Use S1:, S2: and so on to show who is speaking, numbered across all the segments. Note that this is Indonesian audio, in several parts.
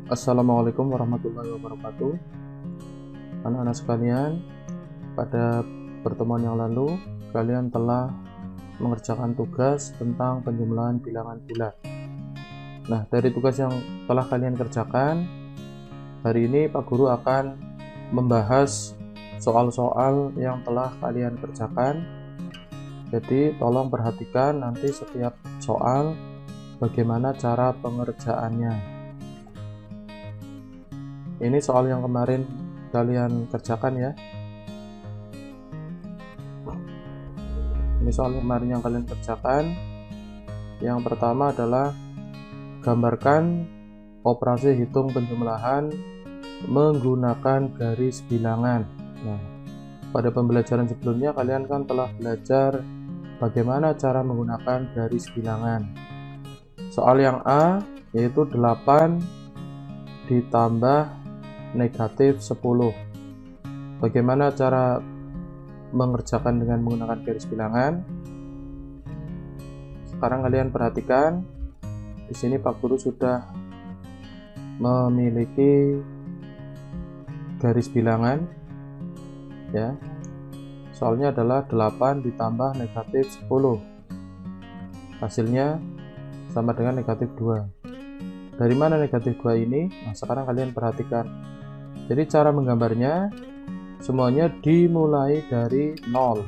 S1: Assalamualaikum warahmatullahi wabarakatuh. Anak-anak sekalian, pada pertemuan yang lalu kalian telah mengerjakan tugas tentang penjumlahan bilangan bulat. Nah, dari tugas yang telah kalian kerjakan, hari ini Pak Guru akan membahas soal-soal yang telah kalian kerjakan. Jadi tolong perhatikan nanti setiap soal bagaimana cara pengerjaannya. Ini soal yang kemarin kalian kerjakan ya. Ini soal kemarin yang kalian kerjakan. Yang pertama adalah gambarkan operasi hitung penjumlahan menggunakan garis bilangan. Nah, pada pembelajaran sebelumnya kalian kan telah belajar bagaimana cara menggunakan garis bilangan. Soal yang A yaitu 8 ditambah negatif 10. Bagaimana cara mengerjakan dengan menggunakan garis bilangan? Sekarang kalian perhatikan, di sini Pak Guru sudah memiliki garis bilangan ya. Soalnya adalah 8 ditambah negatif 10. Hasilnya sama dengan negatif 2. Dari mana negatif 2 ini? Nah, sekarang kalian perhatikan. Jadi cara menggambarnya semuanya dimulai dari 0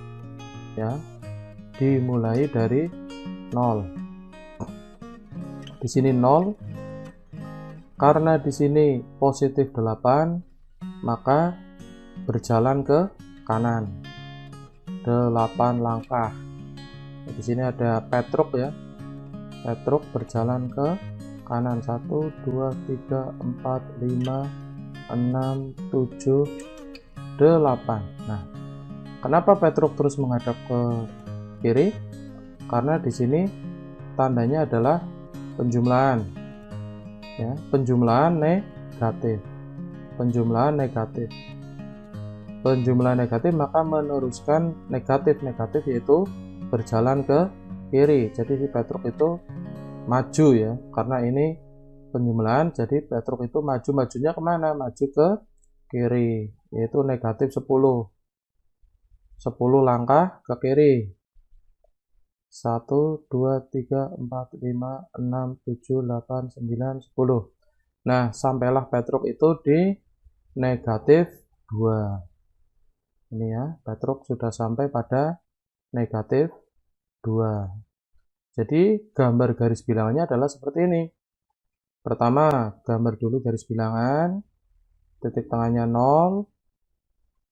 S1: ya. Dimulai dari 0. Di sini 0. Karena di sini positif 8, maka berjalan ke kanan 8 langkah. Di sini ada petruk ya. Petruk berjalan ke kanan 1 2 3 4 5 6 7 8. Nah, kenapa petruk terus menghadap ke kiri? Karena di sini tandanya adalah penjumlahan ya, penjumlahan negatif. Penjumlahan negatif. Penjumlahan negatif maka meneruskan negatif yaitu berjalan ke kiri. Jadi si petruk itu maju ya, karena ini penjumlahan, jadi petruk itu majunya kemana? Maju ke kiri, yaitu negatif 10 langkah ke kiri. 1 2 3 4 5 6 7 8 9 10. Nah, sampailah petruk itu di negatif 2. Ini ya, petruk sudah sampai pada negatif 2. Jadi gambar garis bilangannya adalah seperti ini. Pertama, gambar dulu garis bilangan, titik tengahnya 0,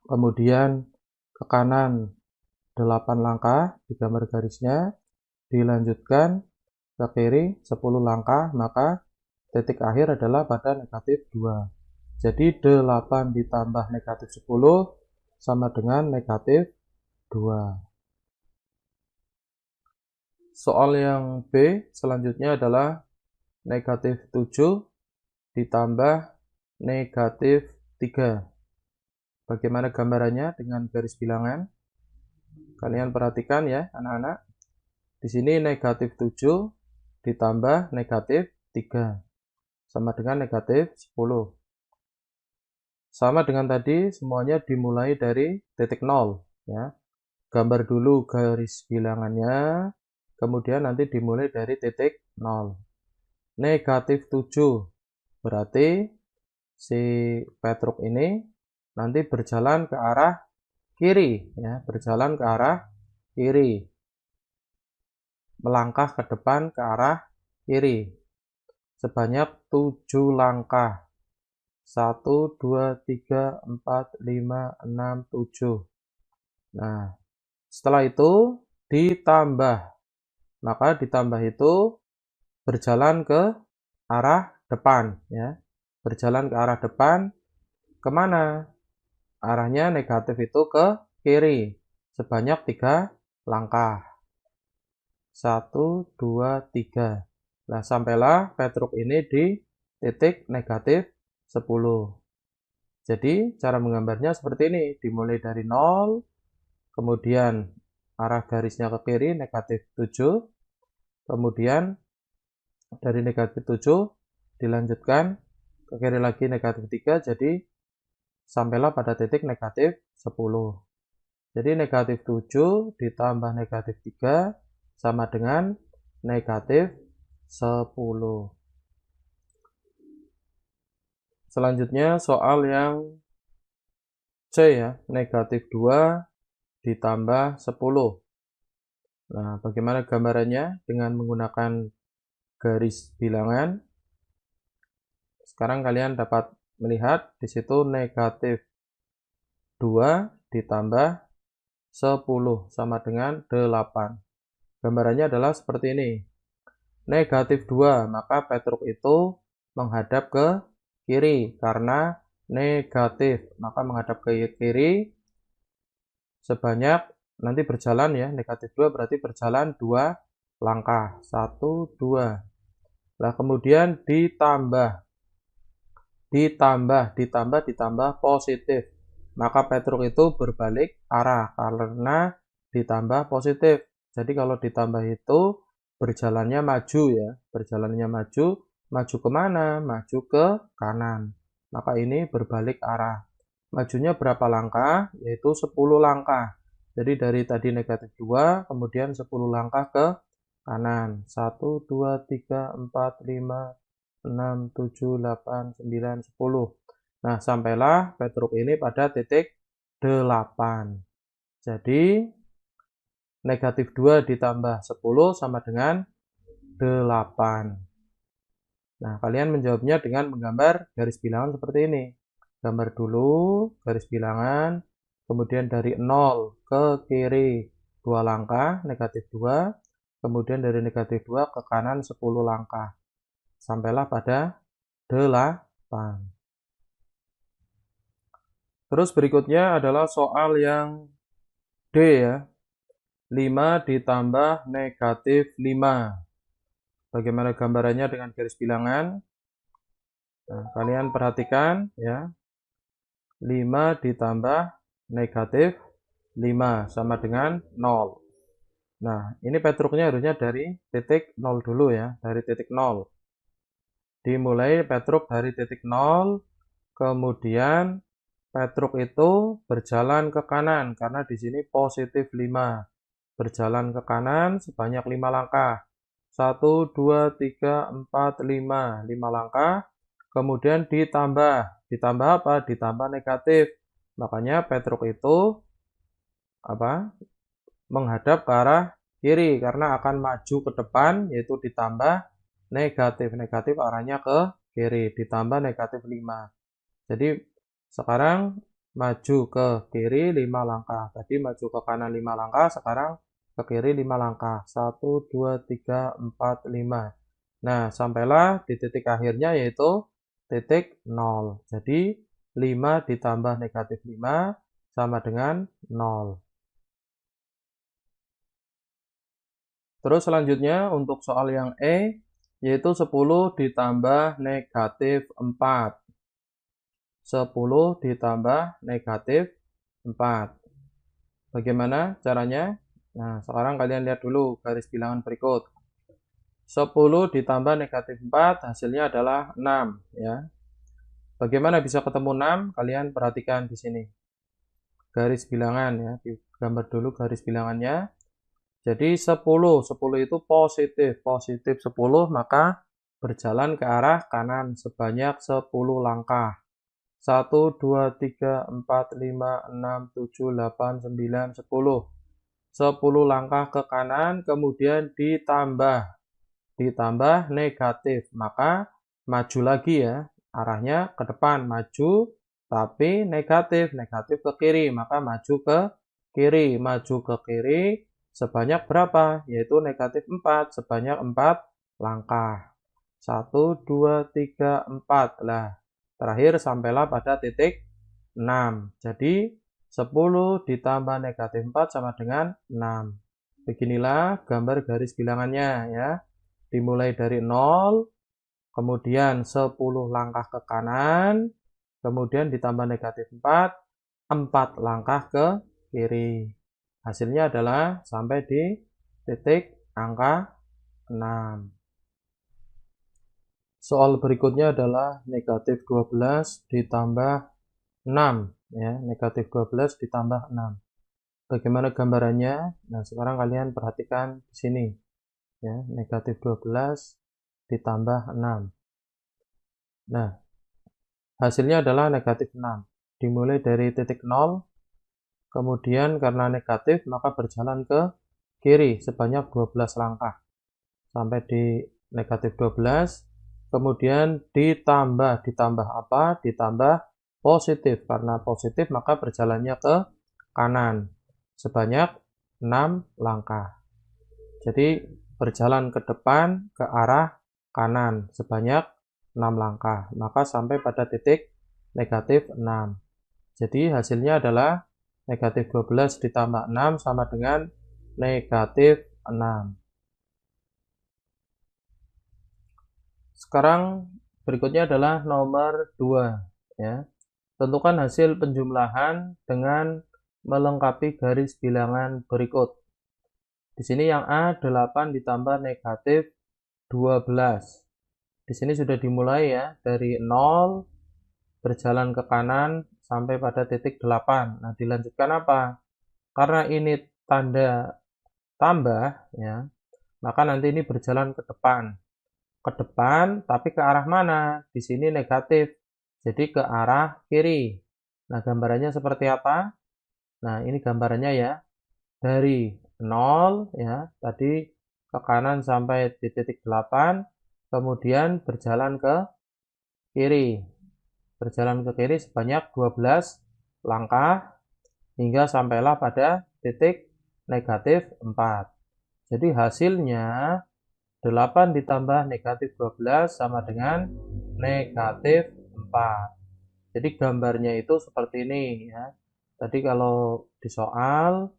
S1: kemudian ke kanan 8 langkah di gambar garisnya, dilanjutkan ke kiri 10 langkah, maka titik akhir adalah pada negatif 2. Jadi 8 ditambah negatif 10 sama dengan negatif 2. Soal yang B selanjutnya adalah negatif 7 ditambah negatif 3. Bagaimana gambarannya dengan garis bilangan? Kalian perhatikan ya anak-anak. Di sini negatif 7 ditambah negatif 3. Sama dengan negatif 10. Sama dengan tadi, semuanya dimulai dari titik 0. Ya. Gambar dulu garis bilangannya, kemudian nanti dimulai dari titik 0. Negatif 7 berarti si petruk ini nanti berjalan ke arah kiri ya, berjalan ke arah kiri, melangkah ke depan ke arah kiri sebanyak 7 langkah. 1 2 3 4 5 6 7. Nah, setelah itu ditambah, maka ditambah itu berjalan ke arah depan ya. Berjalan ke arah depan kemana? Arahnya negatif itu ke kiri sebanyak 3 langkah. 1 2 3. Nah, sampailah petruk ini di titik negatif 10. Jadi cara menggambarnya seperti ini, dimulai dari 0, kemudian arah garisnya ke kiri negatif 7, kemudian dari negatif 7 dilanjutkan ke kiri lagi negatif 3, jadi sampailah pada titik negatif 10. Jadi negatif 7 ditambah negatif 3 sama dengan negatif 10. Selanjutnya soal yang C ya, negatif 2 ditambah 10. Nah, bagaimana gambarannya dengan menggunakan garis bilangan? Sekarang kalian dapat melihat di situ negatif 2 ditambah 10 sama dengan 8. Gambarannya adalah seperti ini. Negatif 2, maka Petruk itu menghadap ke kiri karena negatif. Maka menghadap ke kiri sebanyak, nanti berjalan ya, negatif 2 berarti berjalan 2 langkah. 1, 2. Nah, kemudian ditambah positif. Maka Petruk itu berbalik arah karena ditambah positif. Jadi kalau ditambah itu berjalannya maju ya. Berjalannya maju kemana? Maju ke kanan. Maka ini berbalik arah. Majunya berapa langkah? Yaitu 10 langkah. Jadi dari tadi negatif 2, kemudian 10 langkah ke kanan. 1, 2, 3, 4, 5, 6, 7, 8, 9, 10. Nah, sampailah Petruk ini pada titik 8. Jadi, negatif 2 ditambah 10 sama dengan 8. Nah, kalian menjawabnya dengan menggambar garis bilangan seperti ini. Gambar dulu garis bilangan, kemudian dari 0 ke kiri 2 langkah, negatif 2. Kemudian dari negatif 2 ke kanan 10 langkah. Sampailah pada 8. Terus berikutnya adalah soal yang D ya. 5 ditambah negatif 5. Bagaimana gambarannya dengan garis bilangan? Nah, kalian perhatikan ya. 5 ditambah negatif 5 sama dengan 0. Nah, ini Petruknya harusnya dari titik 0 dulu ya. Dari titik 0. Dimulai Petruk dari titik 0, kemudian Petruk itu berjalan ke kanan karena di sini positif 5. Berjalan ke kanan sebanyak 5 langkah. 1, 2, 3, 4, 5. 5 langkah. Kemudian ditambah. Ditambah apa? Ditambah negatif. Makanya Petruk itu menghadap ke arah kiri karena akan maju ke depan, yaitu ditambah negatif. Negatif arahnya ke kiri. Ditambah negatif 5. Jadi sekarang maju ke kiri 5 langkah. Tadi maju ke kanan 5 langkah, sekarang ke kiri 5 langkah. 1, 2, 3, 4, 5. Nah, sampailah di titik akhirnya yaitu titik 0. Jadi 5 ditambah negatif 5 sama dengan 0. Terus selanjutnya untuk soal yang E, yaitu 10 ditambah negatif 4. 10 ditambah negatif 4. Bagaimana caranya? Nah, sekarang kalian lihat dulu garis bilangan berikut. 10 ditambah negatif 4 hasilnya adalah 6 ya. Bagaimana bisa ketemu 6? Kalian perhatikan di sini. Garis bilangan ya, digambar dulu garis bilangannya. Jadi 10 itu positif, positif 10 maka berjalan ke arah kanan sebanyak 10 langkah. 1, 2, 3, 4, 5, 6, 7, 8, 9, 10. 10 langkah ke kanan, kemudian ditambah negatif. Maka maju lagi ya, arahnya ke depan, maju, tapi negatif ke kiri. Maka maju ke kiri sebanyak berapa? Yaitu negatif 4, sebanyak 4 langkah. 1, 2, 3, 4. Lah, terakhir sampailah pada titik 6. Jadi 10 ditambah negatif 4 sama dengan 6. Beginilah gambar garis bilangannya ya. Dimulai dari 0, kemudian 10 langkah ke kanan, kemudian ditambah negatif 4, 4 langkah ke kiri. Hasilnya adalah sampai di titik angka 6. Soal berikutnya adalah negatif 12 ditambah 6. Ya, negatif 12 ditambah 6. Bagaimana gambarannya? Nah, sekarang kalian perhatikan di sini. Ya, negatif 12 ditambah 6. Nah, hasilnya adalah negatif 6. Dimulai dari titik 0, kemudian karena negatif maka berjalan ke kiri sebanyak 12 langkah. Sampai di negatif 12, kemudian ditambah apa? Ditambah positif. Karena positif maka berjalannya ke kanan sebanyak 6 langkah. Jadi berjalan ke depan ke arah kanan sebanyak 6 langkah. Maka sampai pada titik negatif 6. Jadi hasilnya adalah negatif 12 ditambah 6 sama dengan negatif 6. Sekarang berikutnya adalah nomor 2. Ya. Tentukan hasil penjumlahan dengan melengkapi garis bilangan berikut. Di sini yang A 8 ditambah negatif 12. Di sini sudah dimulai ya, dari 0 berjalan ke kanan sampai pada titik 8. Nah, dilanjutkan apa? Karena ini tanda tambah ya, maka nanti ini berjalan ke depan. Ke depan, tapi ke arah mana? Di sini negatif. Jadi ke arah kiri. Nah, gambarannya seperti apa? Nah, ini gambarannya ya. Dari 0 ya, tadi ke kanan sampai di titik 8, kemudian berjalan ke kiri. Berjalan ke kiri sebanyak 12 langkah hingga sampailah pada titik negatif 4. Jadi hasilnya 8 ditambah negatif 12 sama dengan negatif 4. Jadi gambarnya itu seperti ini ya. Tadi kalau di soal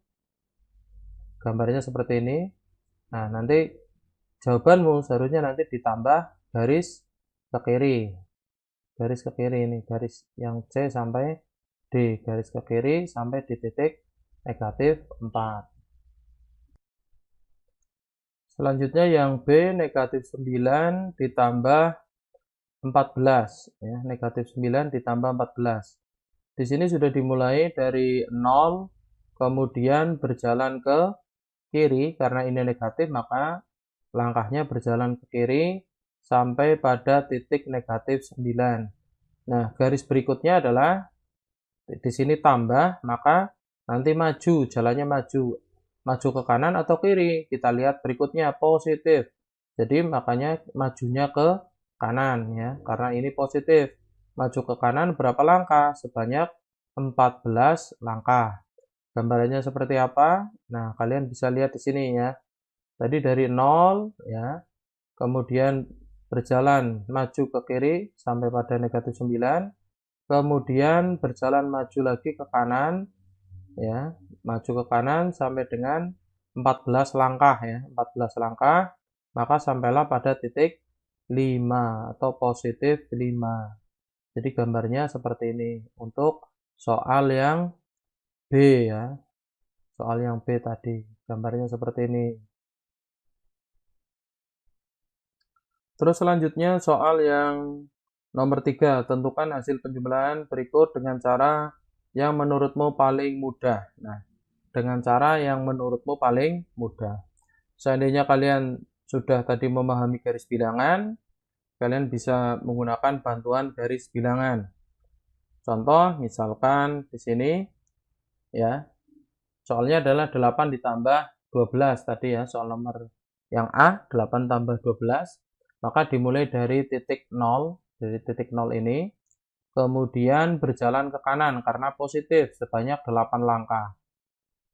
S1: gambarnya seperti ini. Nah, nanti jawabanmu seharusnya nanti ditambah garis ke kiri. Garis ke kiri ini, garis yang C sampai D, garis ke kiri sampai di titik negatif 4. Selanjutnya yang B negatif 9 ditambah 14 ya, negatif 9 ditambah 14. Di sini sudah dimulai dari 0 kemudian berjalan ke kiri, karena ini negatif maka langkahnya berjalan ke kiri sampai pada titik negatif 9. Nah, garis berikutnya adalah di sini tambah, maka nanti maju, jalannya maju. Maju ke kanan atau kiri? Kita lihat berikutnya positif. Jadi makanya majunya ke kanan ya, karena ini positif. Maju ke kanan berapa langkah? Sebanyak 14 langkah. Gambarannya seperti apa? Nah, kalian bisa lihat di sini ya. Tadi dari 0 ya, kemudian berjalan maju ke kiri sampai pada negatif 9, kemudian berjalan maju lagi ke kanan ya, maju ke kanan sampai dengan 14 langkah ya, 14 langkah, maka sampailah pada titik 5 atau positif 5. Jadi gambarnya seperti ini untuk soal yang B ya. Soal yang B tadi, gambarnya seperti ini. Terus selanjutnya soal yang nomor 3, tentukan hasil penjumlahan berikut dengan cara yang menurutmu paling mudah. Nah, dengan cara yang menurutmu paling mudah. Seandainya kalian sudah tadi memahami garis bilangan, kalian bisa menggunakan bantuan garis bilangan. Contoh, misalkan di sini, ya, soalnya adalah 8 ditambah 12 tadi ya, soal nomor yang A, 8 tambah 12. Maka dimulai dari titik 0, ini, kemudian berjalan ke kanan karena positif sebanyak 8 langkah.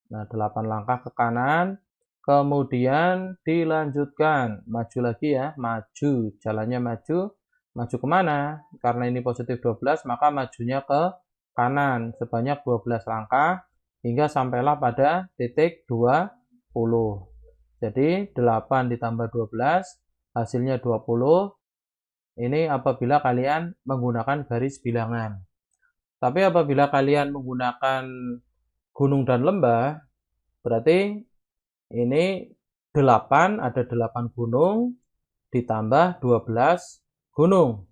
S1: Nah, 8 langkah ke kanan, kemudian dilanjutkan, maju lagi ya, maju, jalannya maju, maju kemana? Karena ini positif 12, maka majunya ke kanan sebanyak 12 langkah, hingga sampailah pada titik 20. Jadi 8 ditambah 12, hasilnya 20. Ini apabila kalian menggunakan garis bilangan. Tapi apabila kalian menggunakan gunung dan lembah, berarti ini 8, ada 8 gunung, ditambah 12 gunung.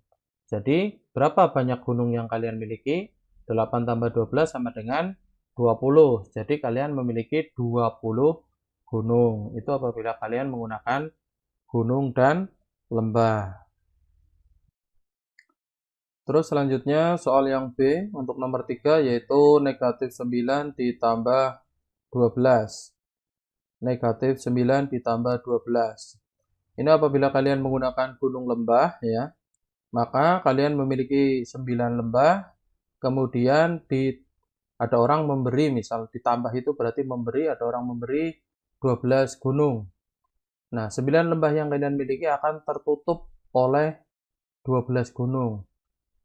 S1: Jadi, berapa banyak gunung yang kalian miliki? 8 tambah 12 sama dengan 20. Jadi, kalian memiliki 20 gunung. Itu apabila kalian menggunakan gunung dan lembah. Terus selanjutnya soal yang B untuk nomor 3 yaitu negatif 9 ditambah 12. Negatif 9 ditambah 12. Ini apabila kalian menggunakan gunung lembah ya, maka kalian memiliki 9 lembah, kemudian ada orang memberi, misal ditambah itu berarti memberi, ada orang memberi 12 gunung. Nah, 9 lembah yang kalian miliki akan tertutup oleh 12 gunung.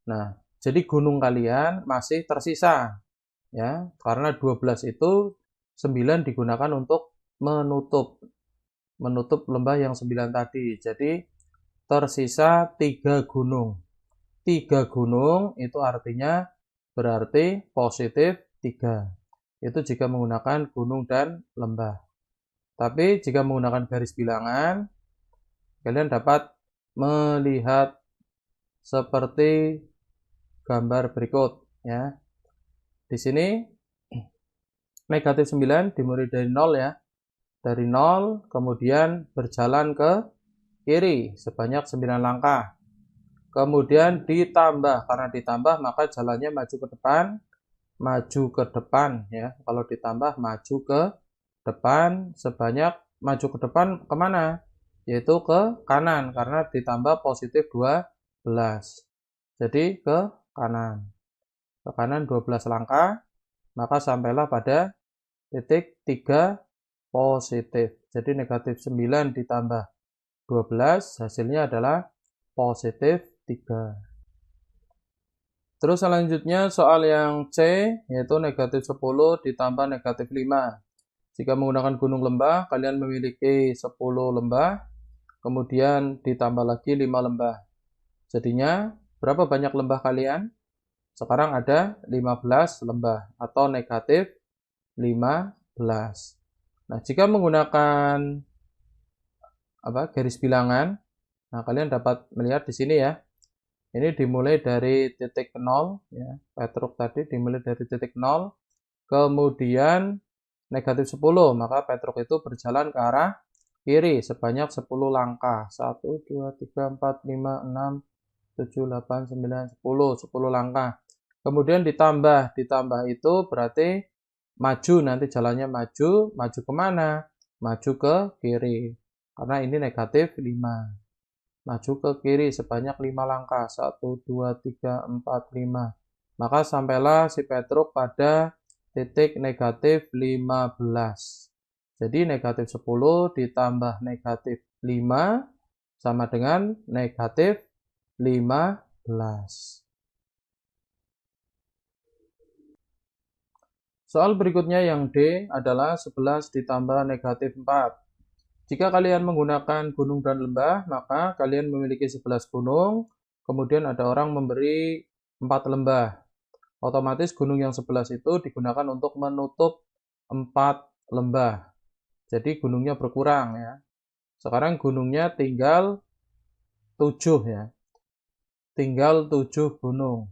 S1: Nah, jadi gunung kalian masih tersisa ya, karena 12 itu 9 digunakan untuk menutup lembah yang 9 tadi. Jadi tersisa 3 gunung. 3 gunung itu artinya berarti positif 3. Itu jika menggunakan gunung dan lembah. Tapi jika menggunakan garis bilangan, kalian dapat melihat seperti gambar berikut ya. Di sini negatif 9 dimulai dari 0 ya. Dari 0 kemudian berjalan ke kiri sebanyak 9 langkah. Kemudian ditambah, karena ditambah maka jalannya maju ke depan ya. Kalau ditambah maju ke depan sebanyak, maju ke depan kemana? Yaitu ke kanan, karena ditambah positif 12. Jadi ke kanan. Ke kanan 12 langkah, maka sampailah pada titik 3 positif. Jadi negatif 9 ditambah 12 hasilnya adalah positif 3. Terus selanjutnya soal yang C yaitu negatif 10 ditambah negatif 5. Jika menggunakan gunung lembah, kalian memiliki 10 lembah, kemudian ditambah lagi 5 lembah. Jadinya berapa banyak lembah kalian? Sekarang ada 15 lembah atau negatif 15. Nah, jika menggunakan garis bilangan, nah kalian dapat melihat di sini ya. Ini dimulai dari titik 0 ya. Petruk tadi dimulai dari titik 0, kemudian negatif 10, maka Petruk itu berjalan ke arah kiri sebanyak 10 langkah. 1 2 3 4 5 6 7 8 9 10, 10 langkah. Kemudian ditambah itu berarti maju, nanti jalannya maju kemana? Maju ke kiri, karena ini negatif 5. Maju ke kiri sebanyak 5 langkah, 1, 2, 3, 4, 5. Maka sampailah si Petruk pada titik negatif 15. Jadi negatif 10 ditambah negatif 5 sama dengan negatif 15. Soal berikutnya yang D adalah 11 ditambah negatif 4. Jika kalian menggunakan gunung dan lembah, maka kalian memiliki 11 gunung, kemudian ada orang memberi 4 lembah. Otomatis gunung yang 11 itu digunakan untuk menutup 4 lembah. Jadi gunungnya berkurang ya. Sekarang gunungnya tinggal 7 ya. Tinggal 7 gunung.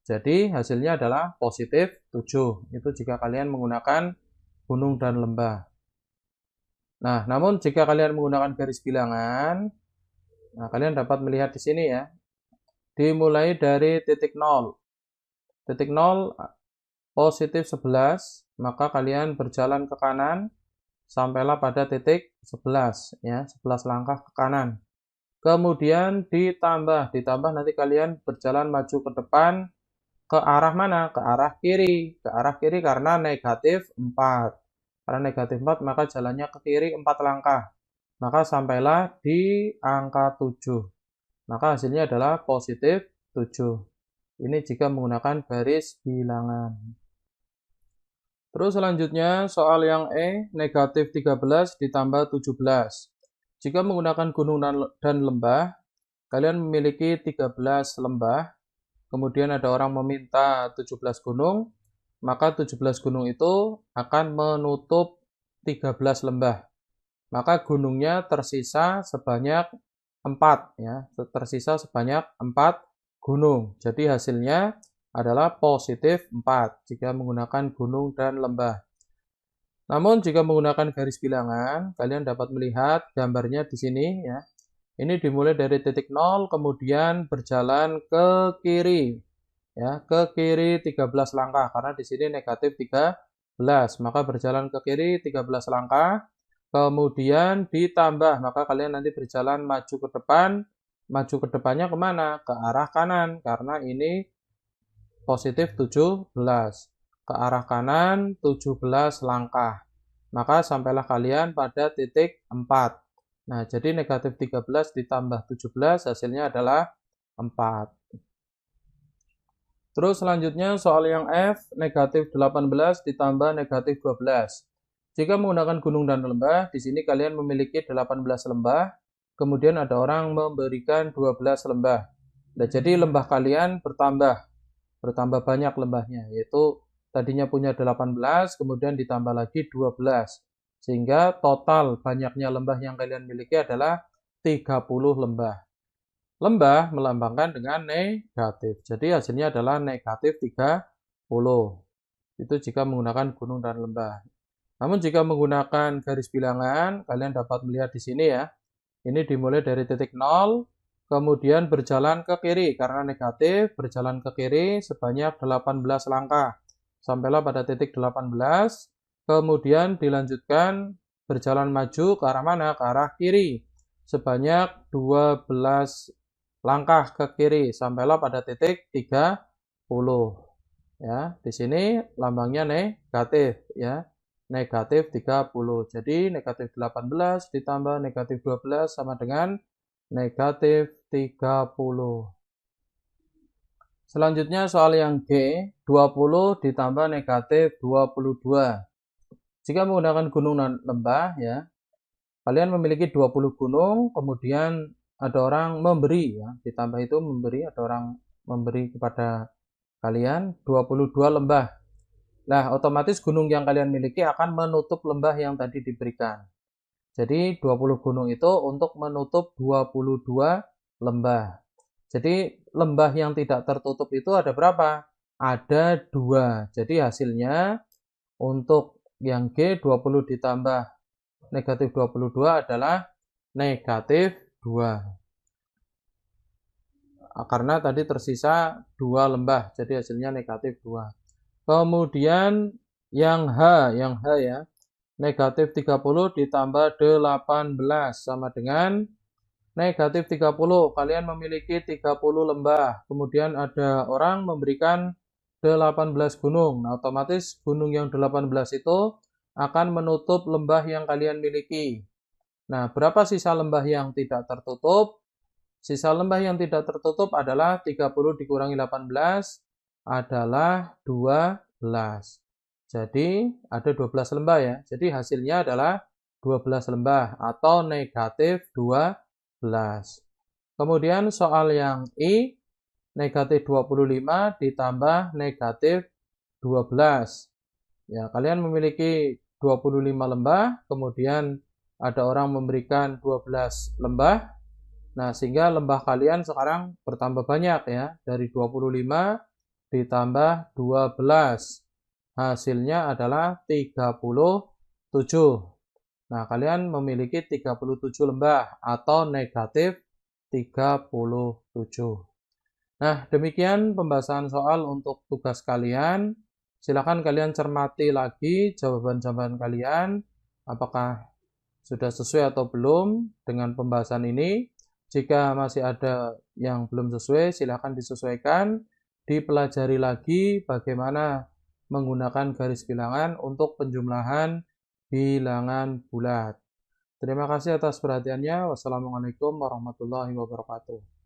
S1: Jadi hasilnya adalah positif 7. Itu jika kalian menggunakan gunung dan lembah. Nah, namun jika kalian menggunakan garis bilangan, nah kalian dapat melihat di sini ya. Dimulai dari titik 0. Titik 0 positif 11, maka kalian berjalan ke kanan sampailah pada titik 11 ya, 11 langkah ke kanan. Kemudian ditambah nanti kalian berjalan maju ke depan ke arah mana? Ke arah kiri. Ke arah kiri karena negatif 4. Karena negatif 4 maka jalannya ke kiri 4 langkah. Maka sampailah di angka 7. Maka hasilnya adalah positif 7. Ini jika menggunakan garis bilangan. Terus selanjutnya soal yang E, negatif 13 ditambah 17. Jika menggunakan gunung dan lembah, kalian memiliki 13 lembah, kemudian ada orang meminta 17 gunung, maka 17 gunung itu akan menutup 13 lembah. Maka gunungnya tersisa sebanyak 4 ya, tersisa sebanyak 4 gunung. Jadi hasilnya adalah positif 4 jika menggunakan gunung dan lembah. Namun jika menggunakan garis bilangan, kalian dapat melihat gambarnya di sini ya. Ini dimulai dari titik 0 kemudian berjalan ke kiri ya, ke kiri 13 langkah karena di sini negatif 13, maka berjalan ke kiri 13 langkah. Kemudian ditambah, maka kalian nanti berjalan maju ke depan. Maju ke depannya kemana? Ke arah kanan, karena ini positif 17. Ke arah kanan 17 langkah. Maka sampailah kalian pada titik 4. Nah, jadi negatif 13 ditambah 17 hasilnya adalah 4. Terus selanjutnya soal yang F, negatif 18 ditambah negatif 12. Jika menggunakan gunung dan lembah, di sini kalian memiliki 18 lembah, kemudian ada orang memberikan 12 lembah. Nah, jadi lembah kalian bertambah banyak lembahnya, yaitu tadinya punya 18, kemudian ditambah lagi 12. Sehingga total banyaknya lembah yang kalian miliki adalah 30 lembah. Lembah melambangkan dengan negatif. Jadi hasilnya adalah negatif 30. Itu jika menggunakan gunung dan lembah. Namun jika menggunakan garis bilangan, kalian dapat melihat di sini ya. Ini dimulai dari titik 0, kemudian berjalan ke kiri. Karena negatif, berjalan ke kiri sebanyak 18 langkah. Sampailah pada titik 18, kemudian dilanjutkan berjalan maju ke arah mana? Ke arah kiri. Sebanyak 12 langkah ke kiri sampailah pada titik 30. Ya, di sini lambangnya negatif ya. Negatif 30. Jadi negatif 18 ditambah negatif 12 sama dengan negatif 30. Selanjutnya soal yang G, 20 ditambah negatif 22. Jika menggunakan gunung dan lembah ya, kalian memiliki 20 gunung, kemudian ada orang memberi ya, ditambah itu memberi, ada orang memberi kepada kalian 22 lembah. Nah, otomatis gunung yang kalian miliki akan menutup lembah yang tadi diberikan. Jadi 20 gunung itu untuk menutup 22 lembah. Jadi lembah yang tidak tertutup itu ada berapa? Ada 2. Jadi hasilnya untuk yang G 20 ditambah negatif 22 adalah negatif 2. Karena tadi tersisa 2 lembah, jadi hasilnya negatif 2. Kemudian yang H ya, negatif 30 ditambah 18 sama dengan negatif 30. Kalian memiliki 30 lembah, kemudian ada orang memberikan 18 gunung. Nah, otomatis gunung yang 18 itu akan menutup lembah yang kalian miliki. Nah, berapa sisa lembah yang tidak tertutup? Sisa lembah yang tidak tertutup adalah 30 dikurangi 18 adalah 12. Jadi ada 12 lembah ya. Jadi hasilnya adalah 12 lembah atau negatif 12. Kemudian soal yang I, negatif 25 ditambah negatif 12. Ya, kalian memiliki 25 lembah, kemudian ada orang memberikan 12 lembah. Nah, sehingga lembah kalian sekarang bertambah banyak ya. Dari 25 ditambah 12. Hasilnya adalah 37. Nah, kalian memiliki 37 lembah atau negatif 37. Nah, demikian pembahasan soal untuk tugas kalian. Silakan kalian cermati lagi jawaban-jawaban kalian. Apakah sudah sesuai atau belum dengan pembahasan ini. Jika masih ada yang belum sesuai, silakan disesuaikan. Dipelajari lagi bagaimana menggunakan garis bilangan untuk penjumlahan bilangan bulat. Terima kasih atas perhatiannya. Wassalamualaikum warahmatullahi wabarakatuh.